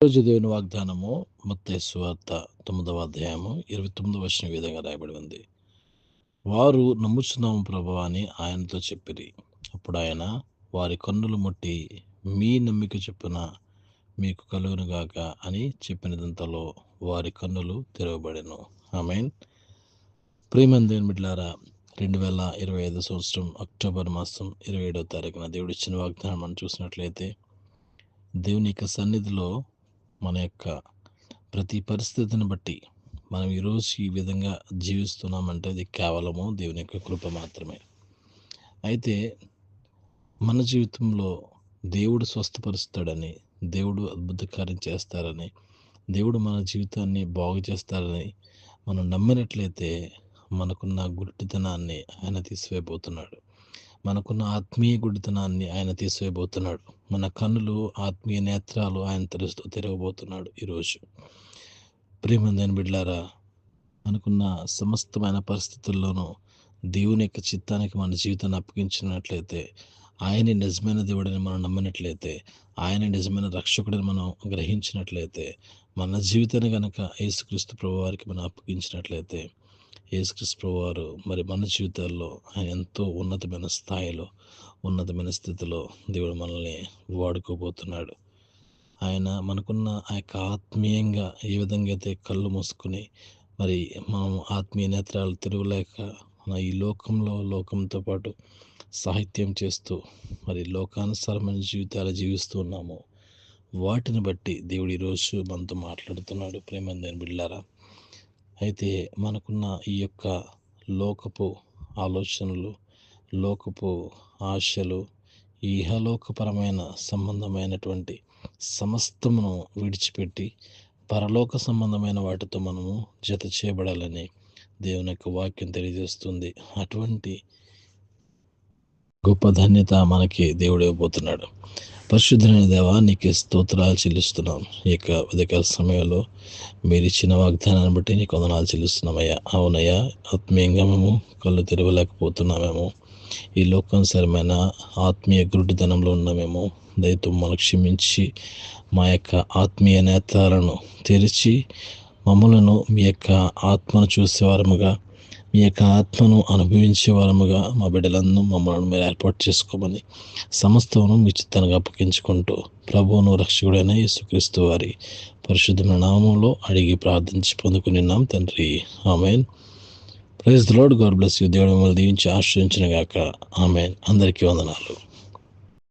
రోజు దేవుని వాగ్దానము మత్తయి సువార్త 9వ అధ్యాయము 29వ వచనం ఈ విధంగా రాయబడి ఉంది. వారు నమ్ముచున్నాము ప్రభువా అని ఆయనతో చెప్పిరి. అప్పుడు ఆయన వారి కన్నులు ముట్టి, మీ నమ్మిక చొప్పున మీకు కలుగునుగాక అని చెప్పినదంతలో వారి కన్నులు తెరవబడెను. ఆమేన్. ప్రియమైన దేవుని బిడ్డలారా, 2025 సంవత్సరం అక్టోబర్ మాసం 27వ తారీఖున దేవుడు ఇచ్చిన వాగ్దానం మనం చూసినట్లయితే, దేవుని యొక్క సన్నిధిలో మన యొక్క ప్రతి పరిస్థితిని బట్టి మనం ఈరోజు ఈ విధంగా జీవిస్తున్నామంటే అది కేవలము దేవుని యొక్క కృప మాత్రమే. అయితే మన జీవితంలో దేవుడు స్వస్థపరుస్తాడని, దేవుడు అద్భుత కార్యం చేస్తారని, దేవుడు మన జీవితాన్ని బాగు చేస్తారని మనం నమ్మినట్లయితే మనకున్న గుడ్డితనాన్ని ఆయన తీసివేయబోతున్నాడు. మనకున్న ఆత్మీయ గుడ్డితనాన్ని ఆయన తీసివేయబోతున్నాడు. మన కన్నులు, ఆత్మీయ నేత్రాలు ఆయన తెరవబోతున్నాడు ఈరోజు. ప్రియమైన బిడ్డలారా, మనకున్న సమస్తమైన పరిస్థితుల్లోనూ దేవుని యొక్క చిత్తానికి మన జీవితాన్ని అప్పగించినట్లయితే, ఆయన నిజమైన దేవుడని మనం నమ్మినట్లయితే, ఆయన నిజమైన రక్షకుడని మనం గ్రహించినట్లయితే, మన జీవితాన్ని కనుక యేసుక్రీస్తు ప్రభువారికి మనం అప్పగించినట్లయితే, యేసుక్రీస్తు ప్రభువారు మరి మన జీవితాల్లో ఆయన ఎంతో ఉన్నతమైన స్థాయిలో, ఉన్నతమైన స్థితిలో దేవుడు మనల్ని వాడుకోబోతున్నాడు. ఆయన మనకున్న ఆ యొక్క ఆత్మీయంగా ఏ విధంగా అయితే కళ్ళు మూసుకుని మరి మనం ఆత్మీయ నేత్రాలు తిరగలేక మన ఈ లోకంతో పాటు సాహిత్యం చేస్తూ మరి లోకానుసారమైన జీవితాలు జీవిస్తూ ఉన్నాము. వాటిని బట్టి దేవుడు ఈరోజు మనతో మాట్లాడుతున్నాడు. ప్రేమైన బిడ్డలారా, అయితే మనకున్న ఈ యొక్క లోకపు ఆలోచనలు, లోకపు ఆశలు, ఈ ఇహలోకపరమైన సంబంధమైనటువంటి సమస్తమును విడిచిపెట్టి పరలోక సంబంధమైన వాటితో మనము జత చేయబడాలని దేవుని యొక్క వాక్యం తెలియజేస్తుంది. అటువంటి గొప్ప ధన్యత మనకి దేవుడు ఇవ్వబోతున్నాడు. పరిశుద్ధమైన దేవా, నీకు స్తోత్రాలు చెల్లిస్తున్నాం. ఈ యొక్క ఉదయకాల సమయంలో మీరు ఇచ్చిన వాగ్దానాన్ని బట్టి నీకు వందనాలు చెల్లిస్తున్నామయ్యా. అవునయ్యా, ఆత్మీయంగా మేము కళ్ళు తెరవలేకపోతున్నామేమో, ఈ లోకానుసారమైన ఆత్మీయ గుడ్డితనంలో ఉన్నామేమో. దయతో మనం క్షమించి మా యొక్క ఆత్మీయ నేత్రాలను తెరిచి మమ్మలను మీ యొక్క ఆత్మను చూసేవారముగా, మీ యొక్క ఆత్మను అనుభవించే వారముగా మా బిడ్డలందరూ మమ్మల్ని మీరు ఏర్పాటు చేసుకోమని సమస్తమును మీ చిత్తానికి అప్పగించుకుంటూ ప్రభువును రక్షకుడైన యేసుక్రీస్తు వారి పరిశుద్ధమైన నామములో అడిగి ప్రార్థించి పొందుకునిన్నాం తండ్రి. Amen. Praise the Lord. God bless you. దేవుడు మిమ్మల్ని దీవించి ఆశీర్వదించును గాక. ఆమేన్. అందరికీ వందనాలు.